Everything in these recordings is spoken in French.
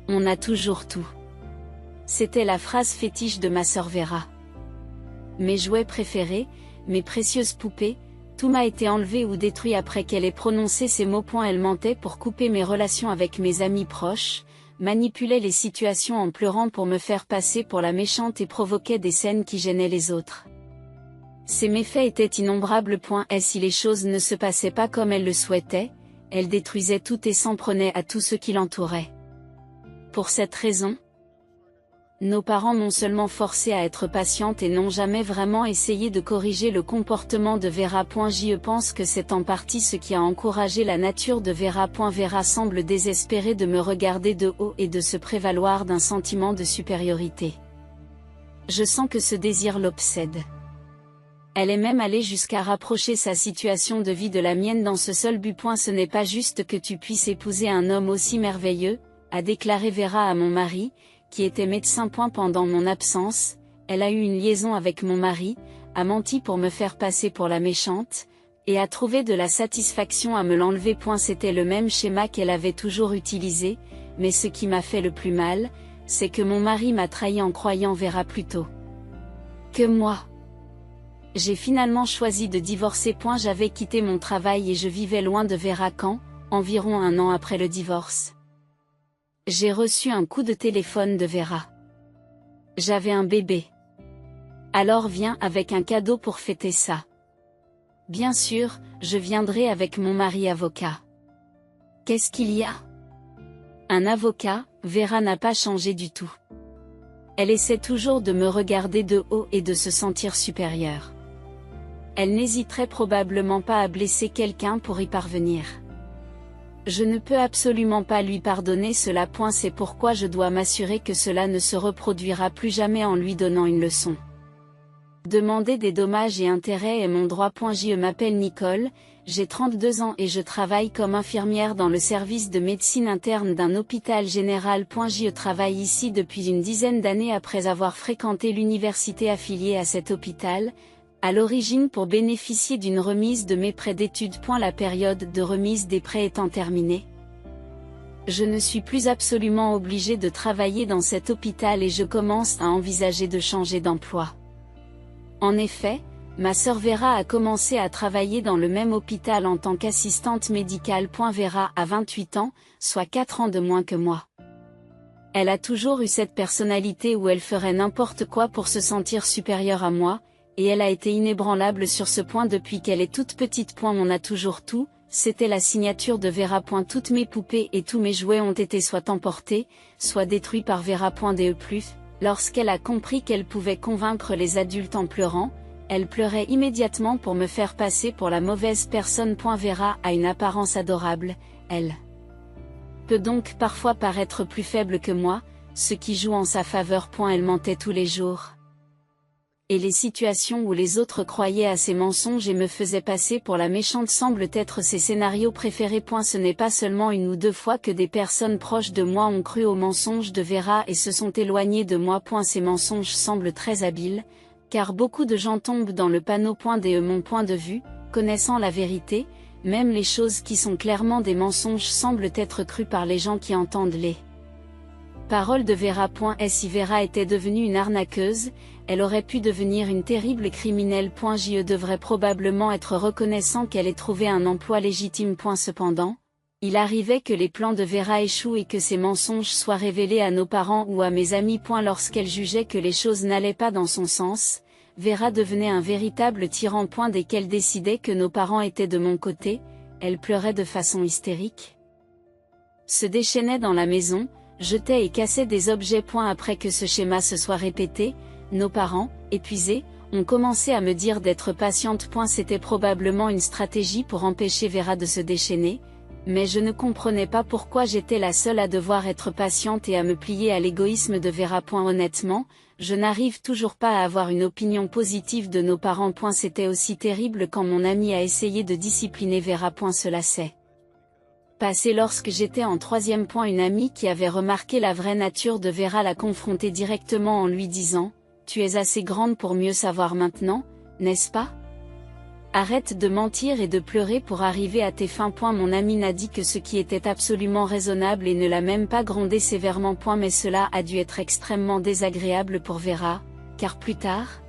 On a toujours tout. C'était la phrase fétiche de ma sœur Vera. Mes jouets préférés, mes précieuses poupées, tout m'a été enlevé ou détruit après qu'elle ait prononcé ces mots. Elle mentait pour couper mes relations avec mes amis proches, manipulait les situations en pleurant pour me faire passer pour la méchante et provoquait des scènes qui gênaient les autres. Ces méfaits étaient innombrables. Et si les choses ne se passaient pas comme elle le souhaitait, elle détruisait tout et s'en prenait à tout ce qui l'entourait. Pour cette raison, nos parents m'ont seulement forcé à être patiente et n'ont jamais vraiment essayé de corriger le comportement de Vera. Je pense que c'est en partie ce qui a encouragé la nature de Vera. Vera semble désespérée de me regarder de haut et de se prévaloir d'un sentiment de supériorité. Je sens que ce désir l'obsède. Elle est même allée jusqu'à rapprocher sa situation de vie de la mienne dans ce seul but. Ce n'est pas juste que tu puisses épouser un homme aussi merveilleux, a déclaré Vera à mon mari, qui était médecin. Pendant mon absence, elle a eu une liaison avec mon mari, a menti pour me faire passer pour la méchante, et a trouvé de la satisfaction à me l'enlever. C'était le même schéma qu'elle avait toujours utilisé, mais ce qui m'a fait le plus mal, c'est que mon mari m'a trahi en croyant Vera plus tôt que moi. J'ai finalement choisi de divorcer. J'avais quitté mon travail et je vivais loin de Vera quand, environ un an après le divorce, j'ai reçu un coup de téléphone de Vera. J'avais un bébé. Alors viens avec un cadeau pour fêter ça. Bien sûr, je viendrai avec mon mari avocat. Qu'est-ce qu'il y a? Un avocat? Vera n'a pas changé du tout. Elle essaie toujours de me regarder de haut et de se sentir supérieure. Elle n'hésiterait probablement pas à blesser quelqu'un pour y parvenir. Je ne peux absolument pas lui pardonner cela. C'est pourquoi je dois m'assurer que cela ne se reproduira plus jamais en lui donnant une leçon. Demander des dommages et intérêts est mon droit. Je m'appelle Nicole, j'ai 32 ans et je travaille comme infirmière dans le service de médecine interne d'un hôpital général. Je travaille ici depuis une dizaine d'années après avoir fréquenté l'université affiliée à cet hôpital, à l'origine pour bénéficier d'une remise de mes prêts d'études. La période de remise des prêts étant terminée, je ne suis plus absolument obligée de travailler dans cet hôpital et je commence à envisager de changer d'emploi. En effet, ma sœur Vera a commencé à travailler dans le même hôpital en tant qu'assistante médicale. Vera a 28 ans, soit 4 ans de moins que moi. Elle a toujours eu cette personnalité où elle ferait n'importe quoi pour se sentir supérieure à moi, et elle a été inébranlable sur ce point depuis qu'elle est toute petite. On a toujours tout, c'était la signature de Vera. Toutes mes poupées et tous mes jouets ont été soit emportés, soit détruits par Vera. Lorsqu'elle a compris qu'elle pouvait convaincre les adultes en pleurant, elle pleurait immédiatement pour me faire passer pour la mauvaise personne. Vera a une apparence adorable, elle peut donc parfois paraître plus faible que moi, ce qui joue en sa faveur. Elle mentait tous les jours. Et les situations où les autres croyaient à ces mensonges et me faisaient passer pour la méchante semblent être ses scénarios préférés. Ce n'est pas seulement une ou deux fois que des personnes proches de moi ont cru aux mensonges de Vera et se sont éloignées de moi. Ces mensonges semblent très habiles, car beaucoup de gens tombent dans le panneau. De mon point de vue, connaissant la vérité, même les choses qui sont clairement des mensonges semblent être crues par les gens qui entendent les paroles de Vera. Si Vera était devenue une arnaqueuse, elle aurait pu devenir une terrible criminelle. Je devrais probablement être reconnaissant qu'elle ait trouvé un emploi légitime. Cependant, il arrivait que les plans de Vera échouent et que ces mensonges soient révélés à nos parents ou à mes amis. Lorsqu'elle jugeait que les choses n'allaient pas dans son sens, Vera devenait un véritable tyran. Dès qu'elle décidait que nos parents étaient de mon côté, elle pleurait de façon hystérique, se déchaînait dans la maison, jetait et cassait des objets. Après que ce schéma se soit répété, nos parents, épuisés, ont commencé à me dire d'être patiente. C'était probablement une stratégie pour empêcher Vera de se déchaîner, mais je ne comprenais pas pourquoi j'étais la seule à devoir être patiente et à me plier à l'égoïsme de Vera. Honnêtement, je n'arrive toujours pas à avoir une opinion positive de nos parents. C'était aussi terrible quand mon ami a essayé de discipliner Vera. Cela s'est passé lorsque j'étais en 3e. Une amie qui avait remarqué la vraie nature de Vera l'a confrontée directement en lui disant: « Tu es assez grande pour mieux savoir maintenant, n'est-ce pas ? Arrête de mentir et de pleurer pour arriver à tes fins. Mon ami n'a dit que ce qui était absolument raisonnable et ne l'a même pas grondé sévèrement. Mais cela a dû être extrêmement désagréable pour Vera, car plus tard,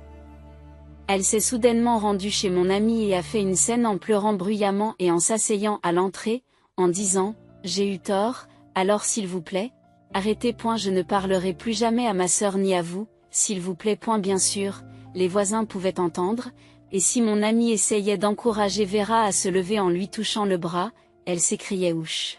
elle s'est soudainement rendue chez mon ami et a fait une scène en pleurant bruyamment et en s'asseyant à l'entrée, en disant « J'ai eu tort, alors s'il vous plaît, arrêtez. Je ne parlerai plus jamais à ma sœur ni à vous, s'il vous plaît. » Bien sûr, les voisins pouvaient entendre, et si mon ami essayait d'encourager Vera à se lever en lui touchant le bras, elle s'écriait « Ouch!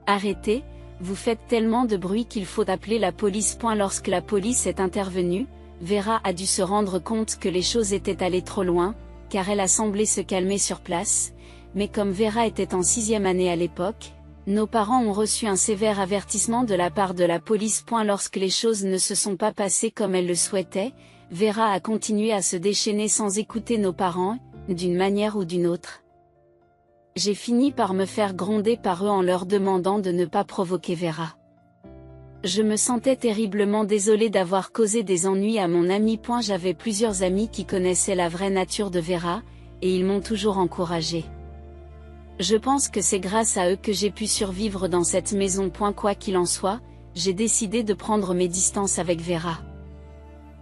Arrêtez, vous faites tellement de bruit qu'il faut appeler la police. » Lorsque la police est intervenue, Vera a dû se rendre compte que les choses étaient allées trop loin, car elle a semblé se calmer sur place, mais comme Vera était en 6e année à l'époque, nos parents ont reçu un sévère avertissement de la part de la police. Lorsque les choses ne se sont pas passées comme elle le souhaitait, Vera a continué à se déchaîner sans écouter nos parents, d'une manière ou d'une autre. J'ai fini par me faire gronder par eux en leur demandant de ne pas provoquer Vera. Je me sentais terriblement désolée d'avoir causé des ennuis à mon ami. J'avais plusieurs amis qui connaissaient la vraie nature de Vera, et ils m'ont toujours encouragée. Je pense que c'est grâce à eux que j'ai pu survivre dans cette maison. Quoi qu'il en soit, j'ai décidé de prendre mes distances avec Vera.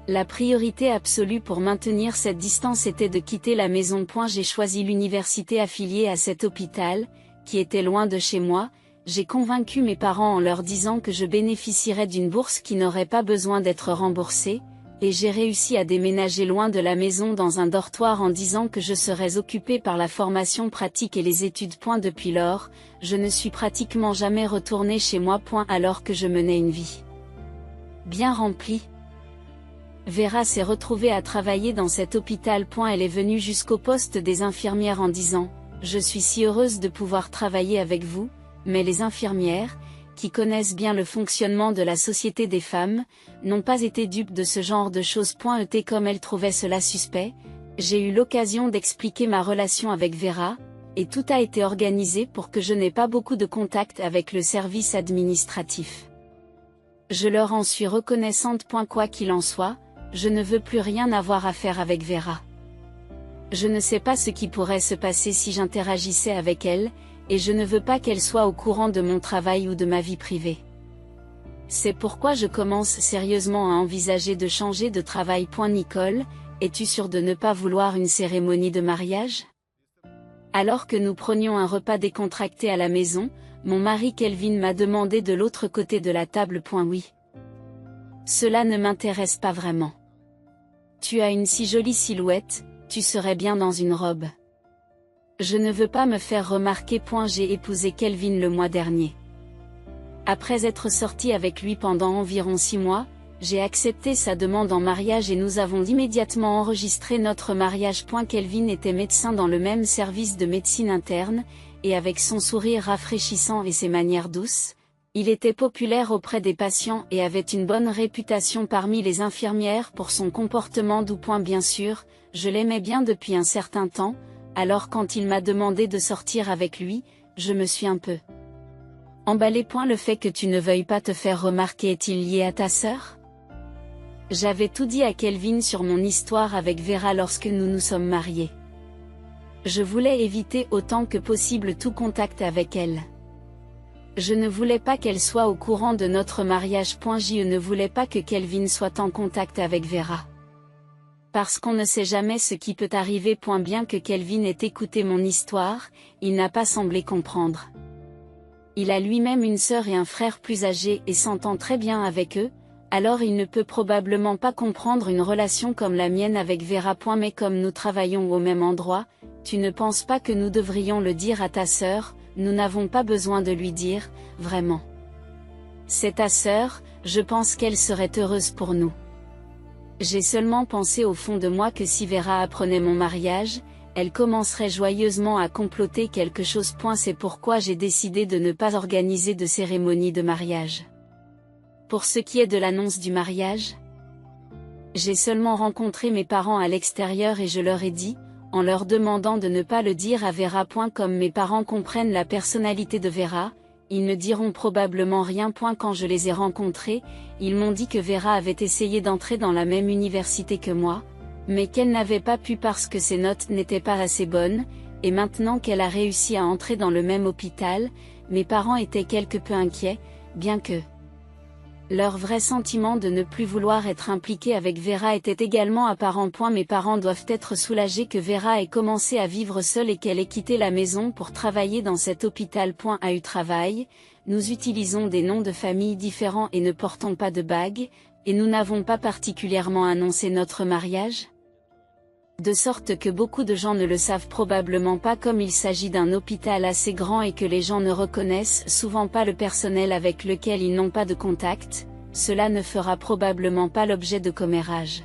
La priorité absolue pour maintenir cette distance était de quitter la maison. J'ai choisi l'université affiliée à cet hôpital, qui était loin de chez moi. J'ai convaincu mes parents en leur disant que je bénéficierais d'une bourse qui n'aurait pas besoin d'être remboursée, et j'ai réussi à déménager loin de la maison dans un dortoir en disant que je serais occupée par la formation pratique et les études. Depuis lors, je ne suis pratiquement jamais retournée chez moi. Alors que je menais une vie bien remplie. Vera s'est retrouvée à travailler dans cet hôpital. Elle est venue jusqu'au poste des infirmières en disant « Je suis si heureuse de pouvoir travailler avec vous », mais les infirmières, qui connaissent bien le fonctionnement de la société des femmes, n'ont pas été dupes de ce genre de choses. Comme elles trouvaient cela suspect, j'ai eu l'occasion d'expliquer ma relation avec Vera, et tout a été organisé pour que je n'ai pas beaucoup de contact avec le service administratif. Je leur en suis reconnaissante. Quoi qu'il en soit, je ne veux plus rien avoir à faire avec Vera. Je ne sais pas ce qui pourrait se passer si j'interagissais avec elle, et je ne veux pas qu'elle soit au courant de mon travail ou de ma vie privée. C'est pourquoi je commence sérieusement à envisager de changer de travail. Nicole, es-tu sûre de ne pas vouloir une cérémonie de mariage? Alors que nous prenions un repas décontracté à la maison, mon mari Kelvin m'a demandé de l'autre côté de la table. Oui. Cela ne m'intéresse pas vraiment. Tu as une si jolie silhouette, tu serais bien dans une robe. Je ne veux pas me faire remarquer. J'ai épousé Kelvin le mois dernier. Après être sortie avec lui pendant environ 6 mois, j'ai accepté sa demande en mariage et nous avons immédiatement enregistré notre mariage. Kelvin était médecin dans le même service de médecine interne, et avec son sourire rafraîchissant et ses manières douces, il était populaire auprès des patients et avait une bonne réputation parmi les infirmières pour son comportement doux. Bien sûr, je l'aimais bien depuis un certain temps. Alors quand il m'a demandé de sortir avec lui, je me suis un peu emballée. Le fait que tu ne veuilles pas te faire remarquer est-il lié à ta sœur? J'avais tout dit à Kelvin sur mon histoire avec Vera lorsque nous nous sommes mariés. Je voulais éviter autant que possible tout contact avec elle. Je ne voulais pas qu'elle soit au courant de notre mariage. Je ne voulais pas que Kelvin soit en contact avec Vera. Parce qu'on ne sait jamais ce qui peut arriver. Bien que Kelvin ait écouté mon histoire, il n'a pas semblé comprendre. Il a lui-même une sœur et un frère plus âgés et s'entend très bien avec eux, alors il ne peut probablement pas comprendre une relation comme la mienne avec Vera. Mais comme nous travaillons au même endroit, tu ne penses pas que nous devrions le dire à ta sœur? Nous n'avons pas besoin de lui dire, vraiment. C'est ta sœur, je pense qu'elle serait heureuse pour nous. J'ai seulement pensé au fond de moi que si Vera apprenait mon mariage, elle commencerait joyeusement à comploter quelque chose. C'est pourquoi j'ai décidé de ne pas organiser de cérémonie de mariage. Pour ce qui est de l'annonce du mariage, j'ai seulement rencontré mes parents à l'extérieur et je leur ai dit, en leur demandant de ne pas le dire à Vera. Comme mes parents comprennent la personnalité de Vera, ils ne diront probablement rien. Quand je les ai rencontrés, ils m'ont dit que Vera avait essayé d'entrer dans la même université que moi, Mais qu'elle n'avait pas pu parce que ses notes n'étaient pas assez bonnes, et maintenant qu'elle a réussi à entrer dans le même hôpital, mes parents étaient quelque peu inquiets, bien que leur vrai sentiment de ne plus vouloir être impliqué avec Vera était également apparent. Mes parents doivent être soulagés que Vera ait commencé à vivre seule et qu'elle ait quitté la maison pour travailler dans cet hôpital. A eu travail, nous utilisons des noms de famille différents et ne portons pas de bague, et nous n'avons pas particulièrement annoncé notre mariage. De sorte que beaucoup de gens ne le savent probablement pas, comme il s'agit d'un hôpital assez grand et que les gens ne reconnaissent souvent pas le personnel avec lequel ils n'ont pas de contact, cela ne fera probablement pas l'objet de commérages.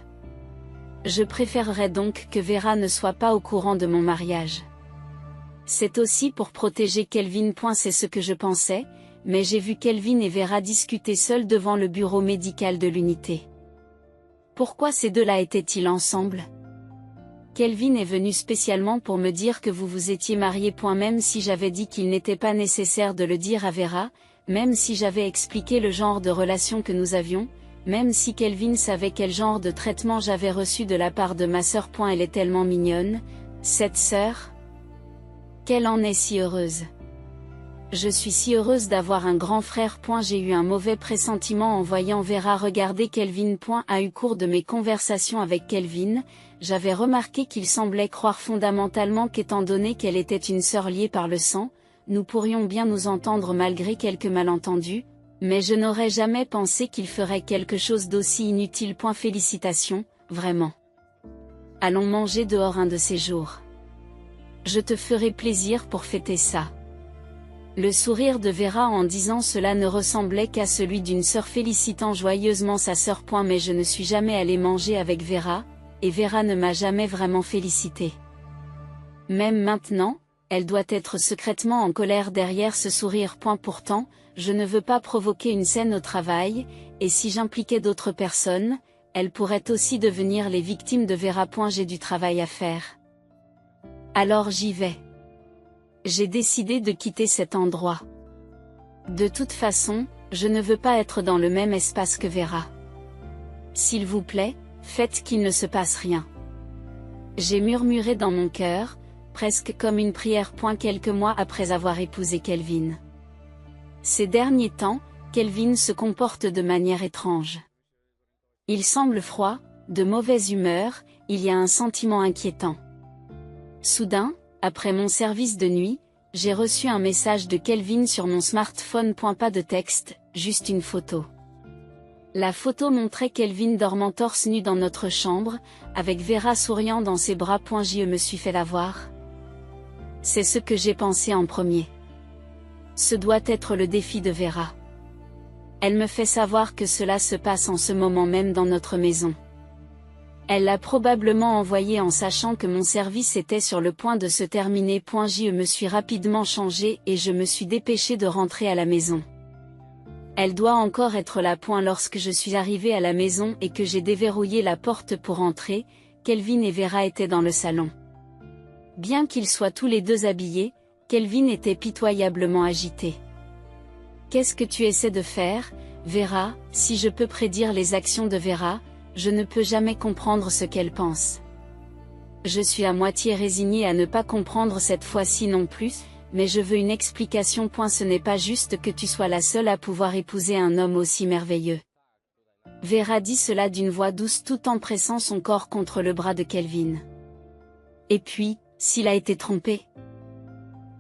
Je préférerais donc que Vera ne soit pas au courant de mon mariage. C'est aussi pour protéger Kelvin. C'est ce que je pensais, mais j'ai vu Kelvin et Vera discuter seuls devant le bureau médical de l'unité. Pourquoi ces deux-là étaient-ils ensemble ? Kelvin est venu spécialement pour me dire que vous vous étiez mariés. Même si j'avais dit qu'il n'était pas nécessaire de le dire à Vera, même si j'avais expliqué le genre de relation que nous avions, même si Kelvin savait quel genre de traitement j'avais reçu de la part de ma sœur. Elle est tellement mignonne, cette sœur. Qu'elle en est si heureuse. Je suis si heureuse d'avoir un grand frère. J'ai eu un mauvais pressentiment en voyant Vera regarder Kelvin. A eu cours de mes conversations avec Kelvin, j'avais remarqué qu'il semblait croire fondamentalement qu'étant donné qu'elle était une sœur liée par le sang, nous pourrions bien nous entendre malgré quelques malentendus, mais je n'aurais jamais pensé qu'il ferait quelque chose d'aussi inutile. Félicitations, vraiment. Allons manger dehors un de ces jours. Je te ferai plaisir pour fêter ça. Le sourire de Vera en disant cela ne ressemblait qu'à celui d'une sœur félicitant joyeusement sa sœur. Mais je ne suis jamais allée manger avec Vera, et Vera ne m'a jamais vraiment félicité. Même maintenant, elle doit être secrètement en colère derrière ce sourire. Pourtant, je ne veux pas provoquer une scène au travail, et si j'impliquais d'autres personnes, elles pourraient aussi devenir les victimes de Vera. J'ai du travail à faire. Alors j'y vais. J'ai décidé de quitter cet endroit. De toute façon, je ne veux pas être dans le même espace que Vera. S'il vous plaît, faites qu'il ne se passe rien. J'ai murmuré dans mon cœur, presque comme une prière. Quelques mois après avoir épousé Kelvin. Ces derniers temps, Kelvin se comporte de manière étrange. Il semble froid, de mauvaise humeur, il y a un sentiment inquiétant. Soudain, après mon service de nuit, j'ai reçu un message de Kelvin sur mon smartphone. Pas de texte, juste une photo. La photo montrait Kelvin dormant torse nu dans notre chambre, avec Vera souriant dans ses bras. Je me suis fait avoir. C'est ce que j'ai pensé en premier. Ce doit être le défi de Vera. Elle me fait savoir que cela se passe en ce moment même dans notre maison. Elle l'a probablement envoyé en sachant que mon service était sur le point de se terminer. Je me suis rapidement changé et je me suis dépêché de rentrer à la maison. Elle doit encore être là. Lorsque je suis arrivé à la maison et que j'ai déverrouillé la porte pour entrer, Kelvin et Vera étaient dans le salon. Bien qu'ils soient tous les deux habillés, Kelvin était pitoyablement agité. Qu'est-ce que tu essaies de faire, Vera? Si je peux prédire les actions de Vera, je ne peux jamais comprendre ce qu'elle pense. Je suis à moitié résignée à ne pas comprendre cette fois-ci non plus, mais je veux une explication. Ce n'est pas juste que tu sois la seule à pouvoir épouser un homme aussi merveilleux. Vera dit cela d'une voix douce tout en pressant son corps contre le bras de Kelvin. Et puis, s'il a été trompé?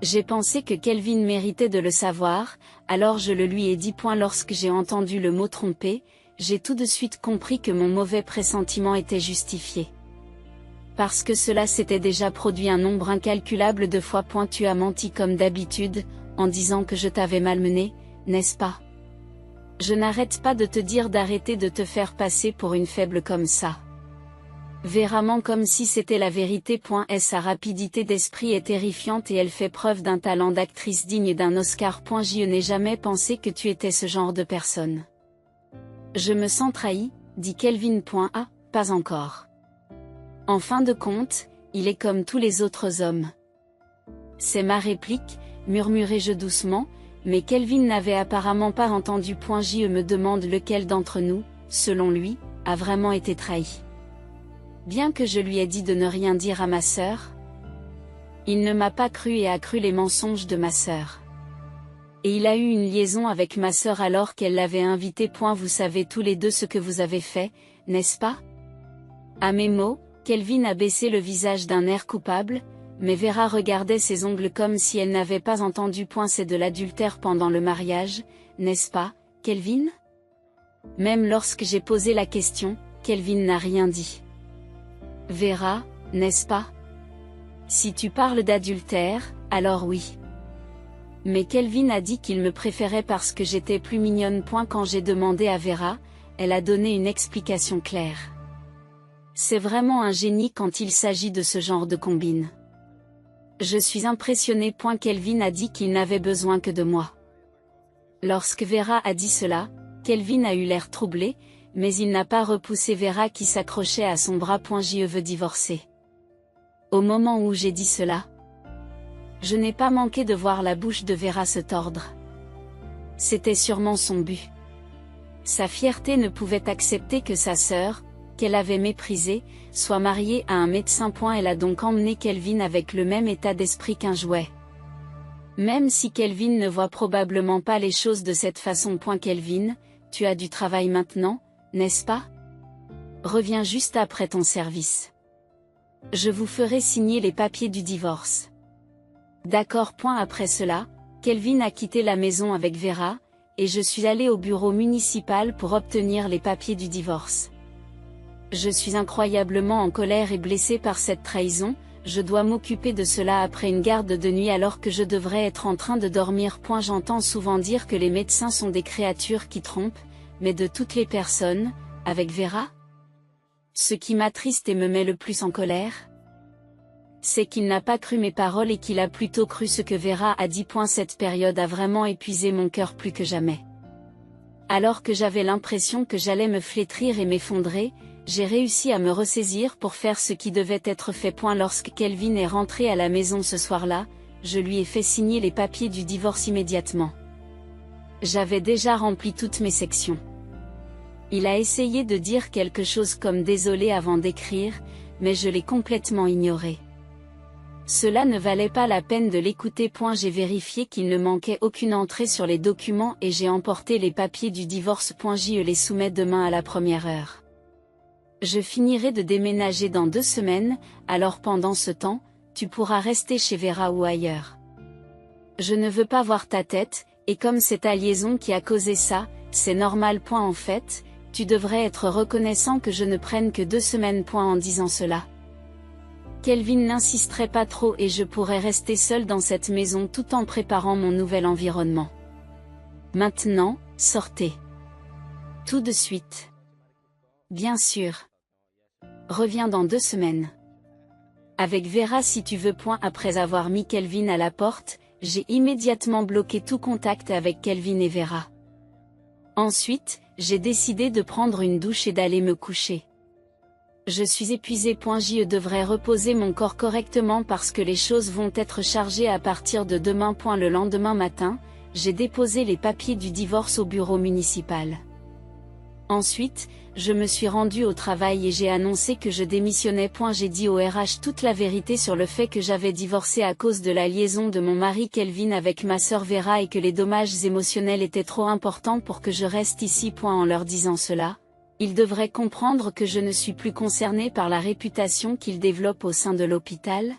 J'ai pensé que Kelvin méritait de le savoir, alors je le lui ai dit. Lorsque j'ai entendu le mot trompé, j'ai tout de suite compris que mon mauvais pressentiment était justifié. Parce que cela s'était déjà produit un nombre incalculable de fois. Tu as menti comme d'habitude, en disant que je t'avais malmené, n'est-ce pas? Je n'arrête pas de te dire d'arrêter de te faire passer pour une faible comme ça. Vera ment comme si c'était la vérité. Sa rapidité d'esprit est terrifiante et elle fait preuve d'un talent d'actrice digne d'un Oscar. Je n'ai jamais pensé que tu étais ce genre de personne. Je me sens trahi, dit Kelvin. Pas encore. En fin de compte, il est comme tous les autres hommes. C'est ma réplique, murmurai-je doucement, mais Kelvin n'avait apparemment pas entendu. Je me demande lequel d'entre nous, selon lui, a vraiment été trahi. bien que je lui ai dit de ne rien dire à ma sœur. Il ne m'a pas cru et a cru les mensonges de ma sœur. Et il a eu une liaison avec ma sœur alors qu'elle l'avait invité. Vous savez tous les deux ce que vous avez fait, n'est-ce pas? À mes mots, Kelvin a baissé le visage d'un air coupable, mais Vera regardait ses ongles comme si elle n'avait pas entendu. C'est de l'adultère pendant le mariage, n'est-ce pas, Kelvin? Même lorsque j'ai posé la question, Kelvin n'a rien dit. Vera, n'est-ce pas? Si tu parles d'adultère, alors oui. Mais Kelvin a dit qu'il me préférait parce que j'étais plus mignonne. Quand j'ai demandé à Vera, elle a donné une explication claire. C'est vraiment un génie quand il s'agit de ce genre de combine. Je suis impressionnée. Kelvin a dit qu'il n'avait besoin que de moi. Lorsque Vera a dit cela, Kelvin a eu l'air troublé, mais il n'a pas repoussé Vera qui s'accrochait à son bras. Je veux divorcer. Au moment où j'ai dit cela, je n'ai pas manqué de voir la bouche de Vera se tordre. C'était sûrement son but. Sa fierté ne pouvait accepter que sa sœur, qu'elle avait méprisée, soit mariée à un médecin. Elle a donc emmené Kelvin avec le même état d'esprit qu'un jouet. Même si Kelvin ne voit probablement pas les choses de cette façon. Kelvin, tu as du travail maintenant, n'est-ce pas? Reviens juste après ton service. Je vous ferai signer les papiers du divorce. D'accord. Après cela, Kelvin a quitté la maison avec Vera, et je suis allée au bureau municipal pour obtenir les papiers du divorce. Je suis incroyablement en colère et blessée par cette trahison. Je dois m'occuper de cela après une garde de nuit alors que je devrais être en train de dormir. J'entends souvent dire que les médecins sont des créatures qui trompent, mais de toutes les personnes, avec Vera? Ce qui m'attriste et me met le plus en colère, c'est qu'il n'a pas cru mes paroles et qu'il a plutôt cru ce que Vera a dit. Cette période a vraiment épuisé mon cœur plus que jamais. Alors que j'avais l'impression que j'allais me flétrir et m'effondrer, j'ai réussi à me ressaisir pour faire ce qui devait être fait. Lorsque Kelvin est rentré à la maison ce soir-là, je lui ai fait signer les papiers du divorce immédiatement. J'avais déjà rempli toutes mes sections. Il a essayé de dire quelque chose comme désolé avant d'écrire, mais je l'ai complètement ignoré. Cela ne valait pas la peine de l'écouter. J'ai vérifié qu'il ne manquait aucune entrée sur les documents et j'ai emporté les papiers du divorce. Je les soumets demain à la première heure. Je finirai de déménager dans 2 semaines, alors pendant ce temps, tu pourras rester chez Vera ou ailleurs. Je ne veux pas voir ta tête, et comme c'est ta liaison qui a causé ça, c'est normal. En fait, tu devrais être reconnaissant que je ne prenne que 2 semaines. En disant cela, Kelvin n'insisterait pas trop et je pourrais rester seule dans cette maison tout en préparant mon nouvel environnement. Maintenant, sortez. Tout de suite. Bien sûr. Reviens dans 2 semaines. Avec Vera si tu veux. Après avoir mis Kelvin à la porte, j'ai immédiatement bloqué tout contact avec Kelvin et Vera. Ensuite, j'ai décidé de prendre une douche et d'aller me coucher. Je suis épuisée. Je devrais reposer mon corps correctement parce que les choses vont être chargées à partir de demain. Le lendemain matin, j'ai déposé les papiers du divorce au bureau municipal. Ensuite, je me suis rendue au travail et j'ai annoncé que je démissionnais. J'ai dit au RH toute la vérité sur le fait que j'avais divorcé à cause de la liaison de mon mari Kelvin avec ma sœur Vera et que les dommages émotionnels étaient trop importants pour que je reste ici. En leur disant cela, ils devraient comprendre que je ne suis plus concernée par la réputation qu'ils développent au sein de l'hôpital,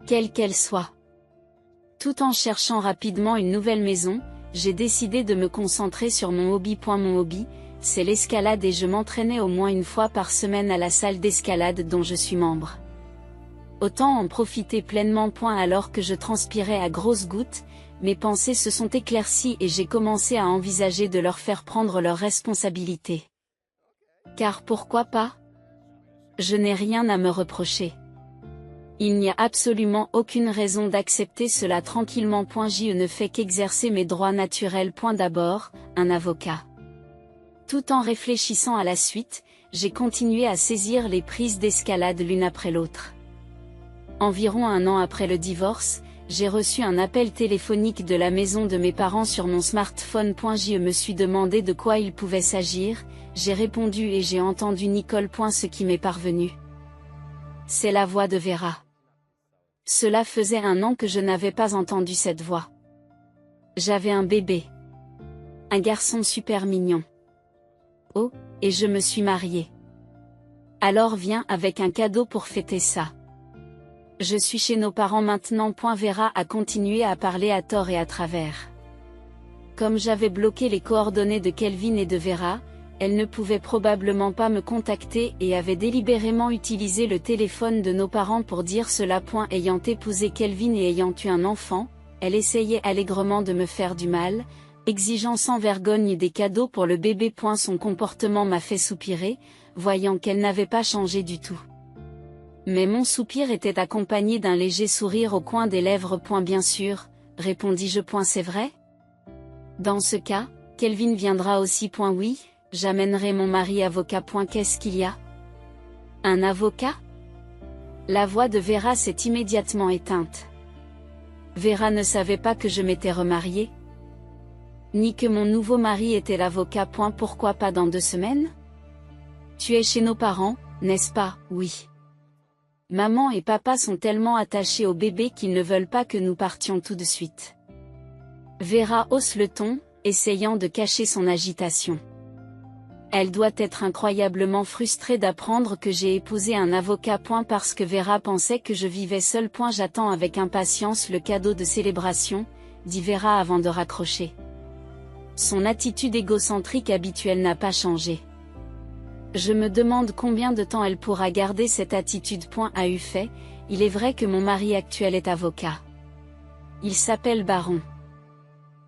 quelle qu'elle soit. Tout en cherchant rapidement une nouvelle maison, j'ai décidé de me concentrer sur mon hobby. Mon hobby, c'est l'escalade et je m'entraînais au moins une fois par semaine à la salle d'escalade dont je suis membre. Autant en profiter pleinement. Alors que je transpirais à grosses gouttes, mes pensées se sont éclaircies et j'ai commencé à envisager de leur faire prendre leurs responsabilités. Car pourquoi pas? Je n'ai rien à me reprocher. Il n'y a absolument aucune raison d'accepter cela tranquillement. Je ne fais qu'exercer mes droits naturels. D'abord, un avocat. Tout en réfléchissant à la suite, j'ai continué à saisir les prises d'escalade l'une après l'autre. Environ 1 an après le divorce, j'ai reçu un appel téléphonique de la maison de mes parents sur mon smartphone. Je me suis demandé de quoi il pouvait s'agir, j'ai répondu et j'ai entendu Nicole. Ce qui m'est parvenu. C'est la voix de Vera. Cela faisait 1 an que je n'avais pas entendu cette voix. J'avais un bébé. Un garçon super mignon. Oh, et je me suis mariée. Alors viens avec un cadeau pour fêter ça. Je suis chez nos parents maintenant. Vera a continué à parler à tort et à travers. Comme j'avais bloqué les coordonnées de Kelvin et de Vera, elle ne pouvait probablement pas me contacter et avait délibérément utilisé le téléphone de nos parents pour dire cela. Ayant épousé Kelvin et ayant eu un enfant, elle essayait allègrement de me faire du mal, exigeant sans vergogne des cadeaux pour le bébé. Son comportement m'a fait soupirer, voyant qu'elle n'avait pas changé du tout. Mais mon soupir était accompagné d'un léger sourire au coin des lèvres. Bien sûr, répondis-je. C'est vrai? Dans ce cas, Kelvin viendra aussi. Oui, j'amènerai mon mari avocat. Qu'est-ce qu'il y a? Un avocat? La voix de Vera s'est immédiatement éteinte. Vera ne savait pas que je m'étais remariée, ni que mon nouveau mari était l'avocat. Pourquoi pas dans 2 semaines? Tu es chez nos parents, n'est-ce pas? Oui. Maman et papa sont tellement attachés au bébé qu'ils ne veulent pas que nous partions tout de suite. Vera hausse le ton, essayant de cacher son agitation. Elle doit être incroyablement frustrée d'apprendre que j'ai épousé un avocat. Parce que Vera pensait que je vivais seule. J'attends avec impatience le cadeau de célébration, dit Vera avant de raccrocher. Son attitude égocentrique habituelle n'a pas changé. Je me demande combien de temps elle pourra garder cette attitude. À eu fait, il est vrai que mon mari actuel est avocat. Il s'appelle Baron.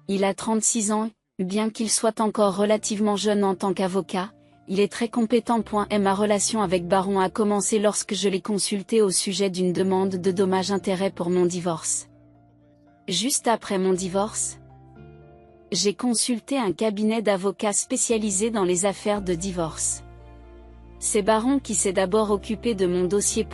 Il a 36 ans, bien qu'il soit encore relativement jeune en tant qu'avocat, il est très compétent. Et ma relation avec Baron a commencé lorsque je l'ai consulté au sujet d'une demande de dommages-intérêts pour mon divorce. Juste après mon divorce, j'ai consulté un cabinet d'avocats spécialisé dans les affaires de divorce. C'est Baron qui s'est d'abord occupé de mon dossier.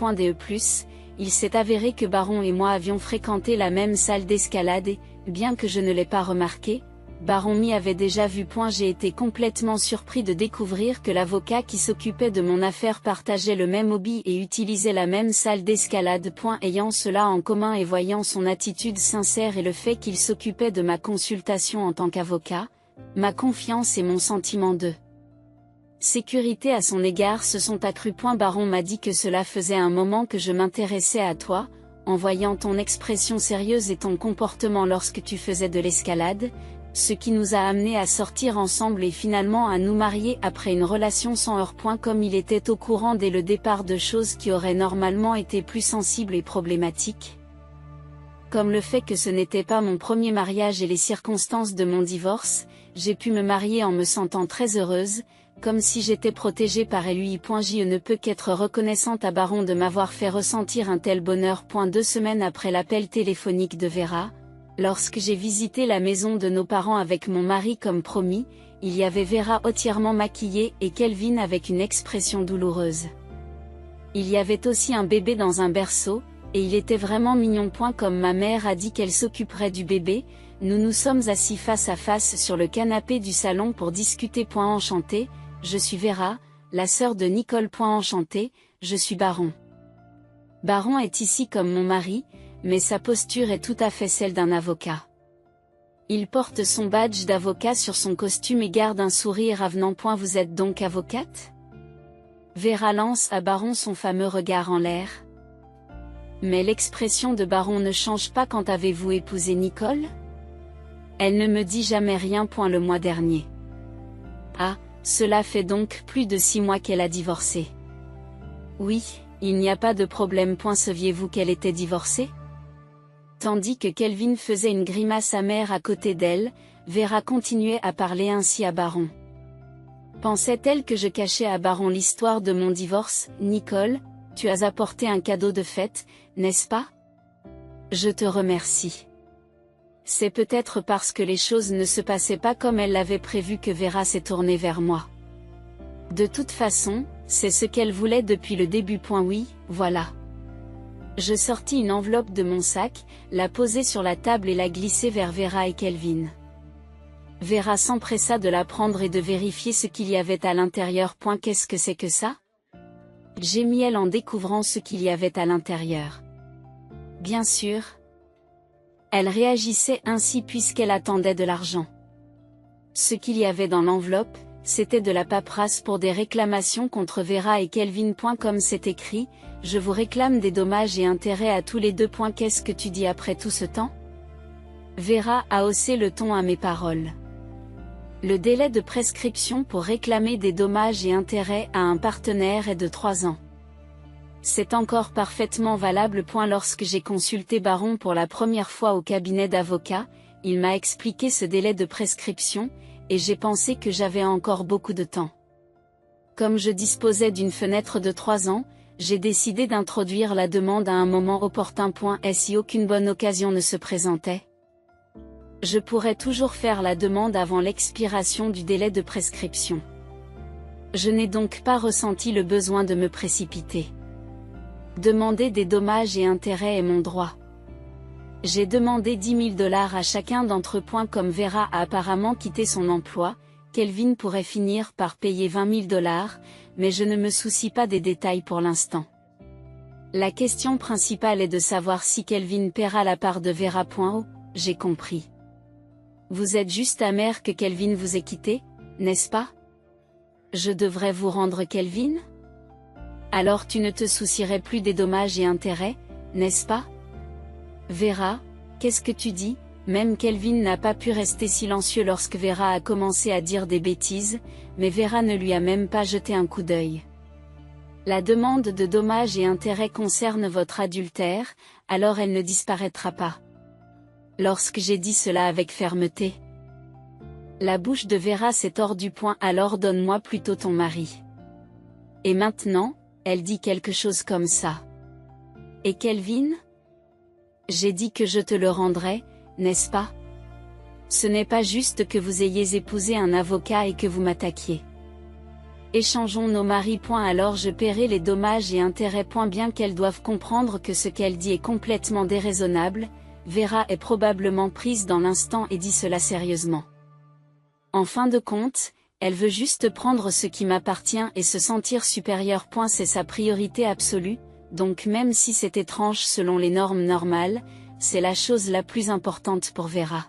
Il s'est avéré que Baron et moi avions fréquenté la même salle d'escalade et, bien que je ne l'ai pas remarqué, Baron m'y avait déjà vu. J'ai été complètement surpris de découvrir que l'avocat qui s'occupait de mon affaire partageait le même hobby et utilisait la même salle d'escalade. Ayant cela en commun et voyant son attitude sincère et le fait qu'il s'occupait de ma consultation en tant qu'avocat, ma confiance et mon sentiment de sécurité à son égard se sont accrus. Baron m'a dit que cela faisait un moment que je m'intéressais à toi, en voyant ton expression sérieuse et ton comportement lorsque tu faisais de l'escalade, ce qui nous a amenés à sortir ensemble et finalement à nous marier après une relation sans heurts. Comme il était au courant dès le départ de choses qui auraient normalement été plus sensibles et problématiques, comme le fait que ce n'était pas mon premier mariage et les circonstances de mon divorce, j'ai pu me marier en me sentant très heureuse, comme si j'étais protégée par lui. Je ne peux qu'être reconnaissante à Baron de m'avoir fait ressentir un tel bonheur. 2 semaines après l'appel téléphonique de Vera, lorsque j'ai visité la maison de nos parents avec mon mari comme promis, il y avait Vera entièrement maquillée et Kelvin avec une expression douloureuse. Il y avait aussi un bébé dans un berceau, et il était vraiment mignon. Comme ma mère a dit qu'elle s'occuperait du bébé, nous nous sommes assis face à face sur le canapé du salon pour discuter. Enchantée, je suis Vera, la sœur de Nicole. Enchantée, je suis Baron. Baron est ici comme mon mari, mais sa posture est tout à fait celle d'un avocat. Il porte son badge d'avocat sur son costume et garde un sourire avenant. Vous êtes donc avocate? Vera lance à Baron son fameux regard en l'air. Mais l'expression de Baron ne change pas. Quand avez-vous épousé Nicole? Elle ne me dit jamais rien. Le mois dernier. Ah, cela fait donc plus de 6 mois qu'elle a divorcé. Oui, il n'y a pas de problème. Saviez-vous qu'elle était divorcée? Tandis que Kelvin faisait une grimace amère à côté d'elle, Vera continuait à parler ainsi à Baron. Pensait-elle que je cachais à Baron l'histoire de mon divorce? Nicole, tu as apporté un cadeau de fête, n'est-ce pas? Je te remercie. C'est peut-être parce que les choses ne se passaient pas comme elle l'avait prévu que Vera s'est tournée vers moi. De toute façon, c'est ce qu'elle voulait depuis le début. Oui, voilà. Je sortis une enveloppe de mon sac, la posai sur la table et la glissai vers Vera et Kelvin. Vera s'empressa de la prendre et de vérifier ce qu'il y avait à l'intérieur. Qu'est-ce que c'est que ça? Gémit elle en découvrant ce qu'il y avait à l'intérieur. Bien sûr. Elle réagissait ainsi puisqu'elle attendait de l'argent. Ce qu'il y avait dans l'enveloppe, c'était de la paperasse pour des réclamations contre Vera et Kelvin. Comme c'est écrit, je vous réclame des dommages et intérêts à tous les deux. Qu'est-ce que tu dis après tout ce temps? Vera a haussé le ton à mes paroles. Le délai de prescription pour réclamer des dommages et intérêts à un partenaire est de 3 ans. C'est encore parfaitement valable. Lorsque j'ai consulté Baron pour la première fois au cabinet d'avocat, il m'a expliqué ce délai de prescription, et j'ai pensé que j'avais encore beaucoup de temps. Comme je disposais d'une fenêtre de 3 ans, j'ai décidé d'introduire la demande à un moment opportun. Si aucune bonne occasion ne se présentait, je pourrais toujours faire la demande avant l'expiration du délai de prescription. Je n'ai donc pas ressenti le besoin de me précipiter. Demander des dommages et intérêts est mon droit. J'ai demandé 10 000 $ à chacun d'entre eux. Comme Vera a apparemment quitté son emploi, Kelvin pourrait finir par payer 20 000 $, mais je ne me soucie pas des détails pour l'instant. La question principale est de savoir si Kelvin paiera la part de Vera. Oh, j'ai compris. Vous êtes juste amer que Kelvin vous ait quitté, n'est-ce pas? Je devrais vous rendre Kelvin? Alors tu ne te soucierais plus des dommages et intérêts, n'est-ce pas? Vera, qu'est-ce que tu dis? Même Kelvin n'a pas pu rester silencieux lorsque Vera a commencé à dire des bêtises, mais Vera ne lui a même pas jeté un coup d'œil. La demande de dommages et intérêts concerne votre adultère, alors elle ne disparaîtra pas. Lorsque j'ai dit cela avec fermeté, la bouche de Vera s'est tordue. Alors donne-moi plutôt ton mari. Et maintenant, elle dit quelque chose comme ça. Et Kelvin? J'ai dit que je te le rendrais, n'est-ce pas? Ce n'est pas juste que vous ayez épousé un avocat et que vous m'attaquiez. Échangeons nos maris. Alors je paierai les dommages et intérêts. Bien qu'elles doivent comprendre que ce qu'elle dit est complètement déraisonnable, Vera est probablement prise dans l'instant et dit cela sérieusement. En fin de compte, elle veut juste prendre ce qui m'appartient et se sentir supérieure. C'est sa priorité absolue, donc même si c'est étrange selon les normes normales, c'est la chose la plus importante pour Vera.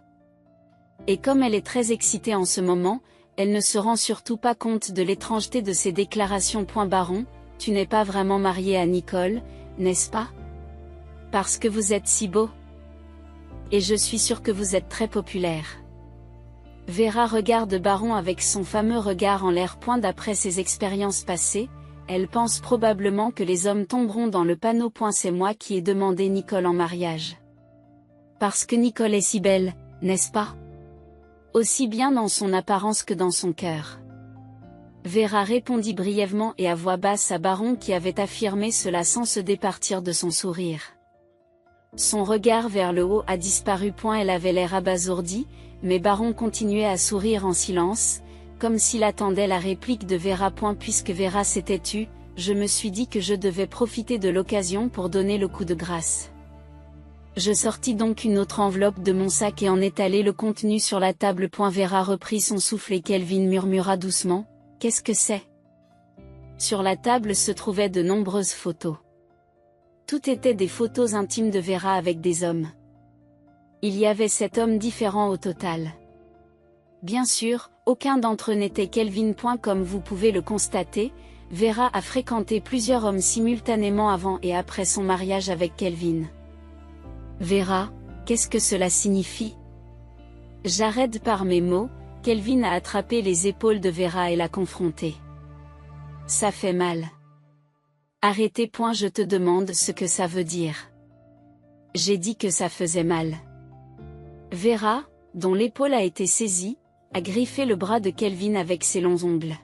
Et comme elle est très excitée en ce moment, elle ne se rend surtout pas compte de l'étrangeté de ses déclarations. Baron, tu n'es pas vraiment marié à Nicole, n'est-ce pas? Parce que vous êtes si beau. Et je suis sûre que vous êtes très populaire. Vera regarde Baron avec son fameux regard en l'air. D'après ses expériences passées, elle pense probablement que les hommes tomberont dans le panneau. C'est moi qui ai demandé Nicole en mariage. Parce que Nicole est si belle, n'est-ce pas? Aussi bien dans son apparence que dans son cœur. Vera répondit brièvement et à voix basse à Baron qui avait affirmé cela sans se départir de son sourire. Son regard vers le haut a disparu. Elle avait l'air abasourdie, mais Baron continuait à sourire en silence, comme s'il attendait la réplique de Vera. Puisque Vera s'était tue, je me suis dit que je devais profiter de l'occasion pour donner le coup de grâce. Je sortis donc une autre enveloppe de mon sac et en étalai le contenu sur la table. Vera reprit son souffle et Kelvin murmura doucement, « Qu'est-ce que c'est ?» Sur la table se trouvaient de nombreuses photos. Tout étaient des photos intimes de Vera avec des hommes. Il y avait 7 hommes différents au total. Bien sûr, aucun d'entre eux n'était Kelvin. Comme vous pouvez le constater, Vera a fréquenté plusieurs hommes simultanément avant et après son mariage avec Kelvin. Vera, qu'est-ce que cela signifie? J'arrête par mes mots. Kelvin a attrapé les épaules de Vera et l'a confrontée. Ça fait mal. Arrêtez. Je te demande ce que ça veut dire. J'ai dit que ça faisait mal. Vera, dont l'épaule a été saisie, a griffé le bras de Kelvin avec ses longs ongles.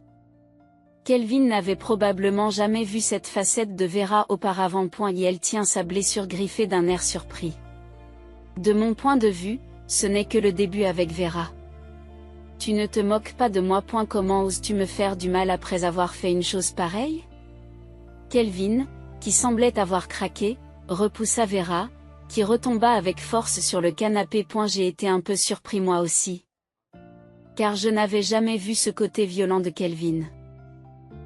Kelvin n'avait probablement jamais vu cette facette de Vera auparavant. Et elle tient sa blessure griffée d'un air surpris. De mon point de vue, ce n'est que le début avec Vera. Tu ne te moques pas de moi. Comment oses-tu me faire du mal après avoir fait une chose pareille? Kelvin, qui semblait avoir craqué, repoussa Vera, qui retomba avec force sur le canapé. J'ai été un peu surpris moi aussi. Car je n'avais jamais vu ce côté violent de Kelvin.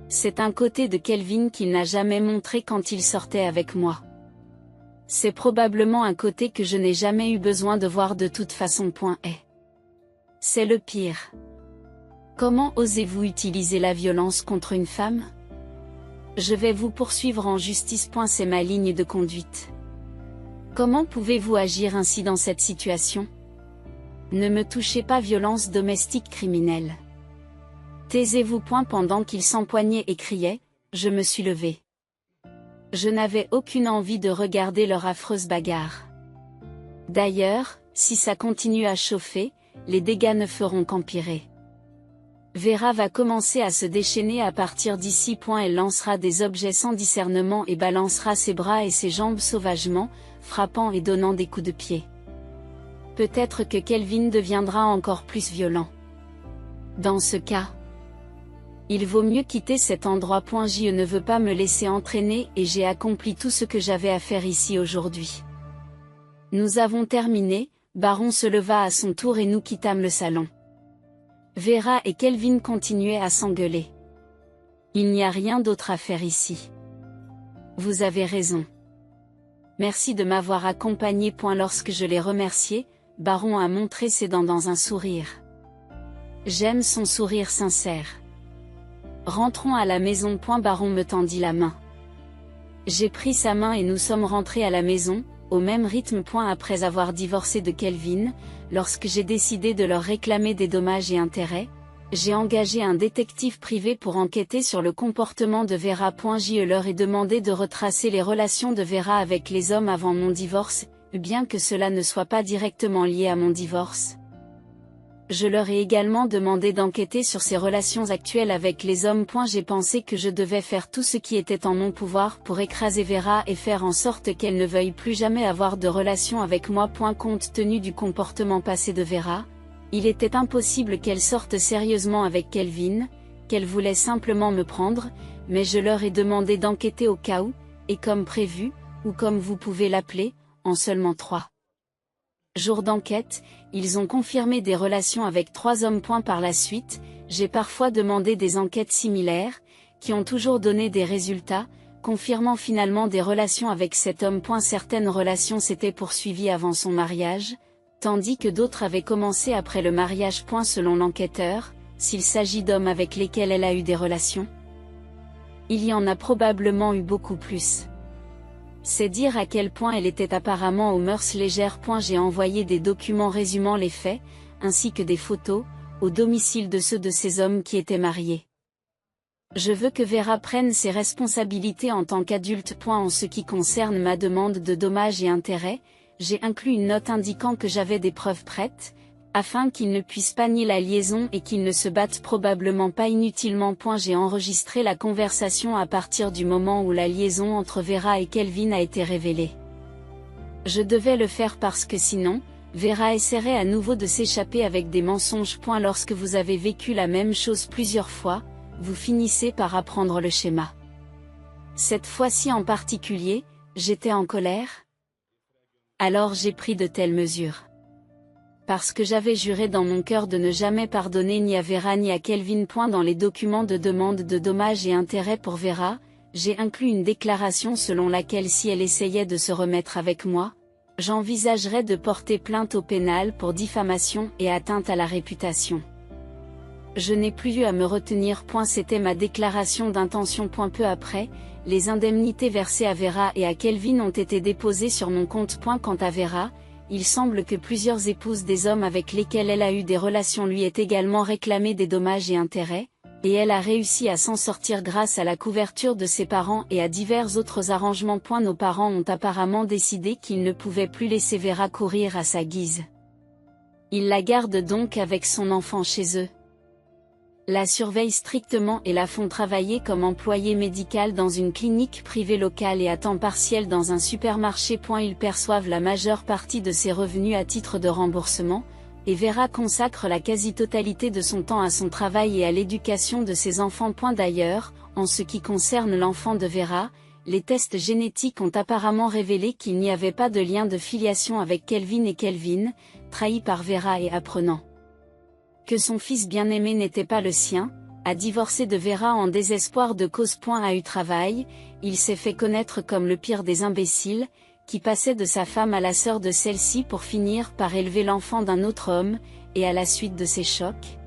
C'est un côté de Kelvin qu'il n'a jamais montré quand il sortait avec moi. C'est probablement un côté que je n'ai jamais eu besoin de voir de toute façon. C'est le pire. Comment osez-vous utiliser la violence contre une femme? Je vais vous poursuivre en justice. C'est ma ligne de conduite. Comment pouvez-vous agir ainsi dans cette situation? Ne me touchez pas. Violence domestique criminelle. Taisez-vous. Pendant qu'il s'empoignait et criait, je me suis levée. Je n'avais aucune envie de regarder leur affreuse bagarre. D'ailleurs, si ça continue à chauffer, les dégâts ne feront qu'empirer. Vera va commencer à se déchaîner à partir d'ici. Elle lancera des objets sans discernement et balancera ses bras et ses jambes sauvagement, frappant et donnant des coups de pied. Peut-être que Kelvin deviendra encore plus violent. Dans ce cas, il vaut mieux quitter cet endroit. Je ne veux pas me laisser entraîner et j'ai accompli tout ce que j'avais à faire ici aujourd'hui. Nous avons terminé. Baron se leva à son tour et nous quittâmes le salon. Vera et Kelvin continuaient à s'engueuler. Il n'y a rien d'autre à faire ici. Vous avez raison. Merci de m'avoir accompagné. Lorsque je l'ai remercié, Baron a montré ses dents dans un sourire. J'aime son sourire sincère. Rentrons à la maison. Baron me tendit la main. J'ai pris sa main et nous sommes rentrés à la maison, au même rythme. Après avoir divorcé de Kelvin, lorsque j'ai décidé de leur réclamer des dommages et intérêts, j'ai engagé un détective privé pour enquêter sur le comportement de Vera. Je leur ai demandé de retracer les relations de Vera avec les hommes avant mon divorce, bien que cela ne soit pas directement lié à mon divorce. Je leur ai également demandé d'enquêter sur ses relations actuelles avec les hommes. J'ai pensé que je devais faire tout ce qui était en mon pouvoir pour écraser Vera et faire en sorte qu'elle ne veuille plus jamais avoir de relation avec moi. Compte tenu du comportement passé de Vera, il était impossible qu'elle sorte sérieusement avec Kelvin, qu'elle voulait simplement me prendre, mais je leur ai demandé d'enquêter au cas où, et comme prévu, ou comme vous pouvez l'appeler, en seulement 3 jours d'enquête, ils ont confirmé des relations avec 3 hommes. Par la suite, j'ai parfois demandé des enquêtes similaires, qui ont toujours donné des résultats, confirmant finalement des relations avec cet homme. Certaines relations s'étaient poursuivies avant son mariage, tandis que d'autres avaient commencé après le mariage. Selon l'enquêteur, s'il s'agit d'hommes avec lesquels elle a eu des relations, il y en a probablement eu beaucoup plus. C'est dire à quel point elle était apparemment aux mœurs légères. J'ai envoyé des documents résumant les faits, ainsi que des photos, au domicile de ceux de ces hommes qui étaient mariés. Je veux que Vera prenne ses responsabilités en tant qu'adulte. En ce qui concerne ma demande de dommages et intérêts, j'ai inclus une note indiquant que j'avais des preuves prêtes, afin qu'ils ne puissent pas nier la liaison et qu'ils ne se battent probablement pas inutilement. J'ai enregistré la conversation à partir du moment où la liaison entre Vera et Kelvin a été révélée. Je devais le faire parce que sinon, Vera essaierait à nouveau de s'échapper avec des mensonges. Lorsque vous avez vécu la même chose plusieurs fois, vous finissez par apprendre le schéma. Cette fois-ci en particulier, j'étais en colère. Alors j'ai pris de telles mesures. Parce que j'avais juré dans mon cœur de ne jamais pardonner ni à Vera ni à Kelvin. Dans les documents de demande de dommages et intérêts pour Vera, j'ai inclus une déclaration selon laquelle si elle essayait de se remettre avec moi, j'envisagerais de porter plainte au pénal pour diffamation et atteinte à la réputation. Je n'ai plus eu à me retenir. C'était ma déclaration d'intention. Peu après, les indemnités versées à Vera et à Kelvin ont été déposées sur mon compte. Quant à Vera, il semble que plusieurs épouses des hommes avec lesquels elle a eu des relations lui aient également réclamé des dommages et intérêts, et elle a réussi à s'en sortir grâce à la couverture de ses parents et à divers autres arrangements. Nos parents ont apparemment décidé qu'ils ne pouvaient plus laisser Vera courir à sa guise. Ils la gardent donc avec son enfant chez eux. La surveillent strictement et la font travailler comme employée médicale dans une clinique privée locale et à temps partiel dans un supermarché. Ils perçoivent la majeure partie de ses revenus à titre de remboursement, et Vera consacre la quasi-totalité de son temps à son travail et à l'éducation de ses enfants. D'ailleurs, en ce qui concerne l'enfant de Vera, les tests génétiques ont apparemment révélé qu'il n'y avait pas de lien de filiation avec Kelvin et Kelvin, trahi par Vera et apprenant que son fils bien-aimé n'était pas le sien, a divorcé de Vera en désespoir de cause. A eu travail, il s'est fait connaître comme le pire des imbéciles, qui passait de sa femme à la sœur de celle-ci pour finir par élever l'enfant d'un autre homme, et à la suite de ces chocs.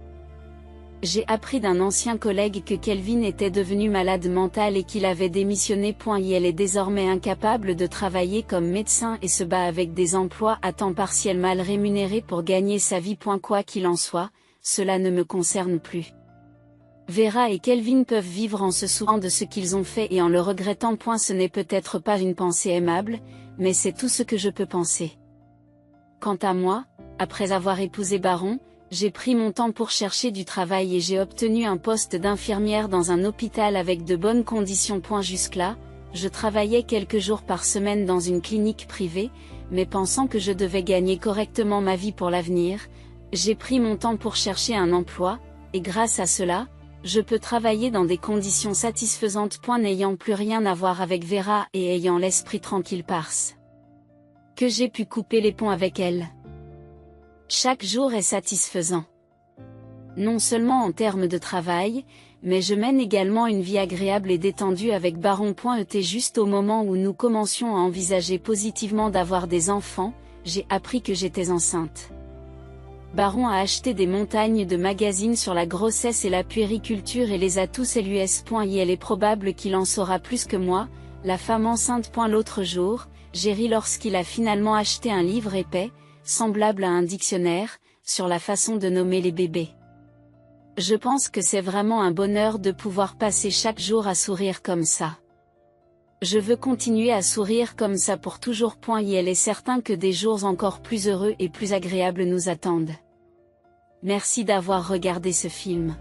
J'ai appris d'un ancien collègue que Kelvin était devenu malade mental et qu'il avait démissionné. Il est désormais incapable de travailler comme médecin et se bat avec des emplois à temps partiel mal rémunérés pour gagner sa vie. Quoi qu'il en soit, cela ne me concerne plus. Vera et Kelvin peuvent vivre en se souvenant de ce qu'ils ont fait et en le regrettant. Ce n'est peut-être pas une pensée aimable, mais c'est tout ce que je peux penser. Quant à moi, après avoir épousé Baron, j'ai pris mon temps pour chercher du travail et j'ai obtenu un poste d'infirmière dans un hôpital avec de bonnes conditions. Jusque-là, je travaillais quelques jours par semaine dans une clinique privée, mais pensant que je devais gagner correctement ma vie pour l'avenir, j'ai pris mon temps pour chercher un emploi, et grâce à cela, je peux travailler dans des conditions satisfaisantes. N'ayant plus rien à voir avec Vera et ayant l'esprit tranquille parce que j'ai pu couper les ponts avec elle. Chaque jour est satisfaisant. Non seulement en termes de travail, mais je mène également une vie agréable et détendue avec Baron. Juste au moment où nous commencions à envisager positivement d'avoir des enfants, j'ai appris que j'étais enceinte. Baron a acheté des montagnes de magazines sur la grossesse et la puériculture et les a tous lus. Il est probable qu'il en saura plus que moi, la femme enceinte. L'autre jour, j'ai ri lorsqu'il a finalement acheté un livre épais, semblable à un dictionnaire, sur la façon de nommer les bébés. Je pense que c'est vraiment un bonheur de pouvoir passer chaque jour à sourire comme ça. Je veux continuer à sourire comme ça pour toujours. Il est certain que des jours encore plus heureux et plus agréables nous attendent. Merci d'avoir regardé ce film.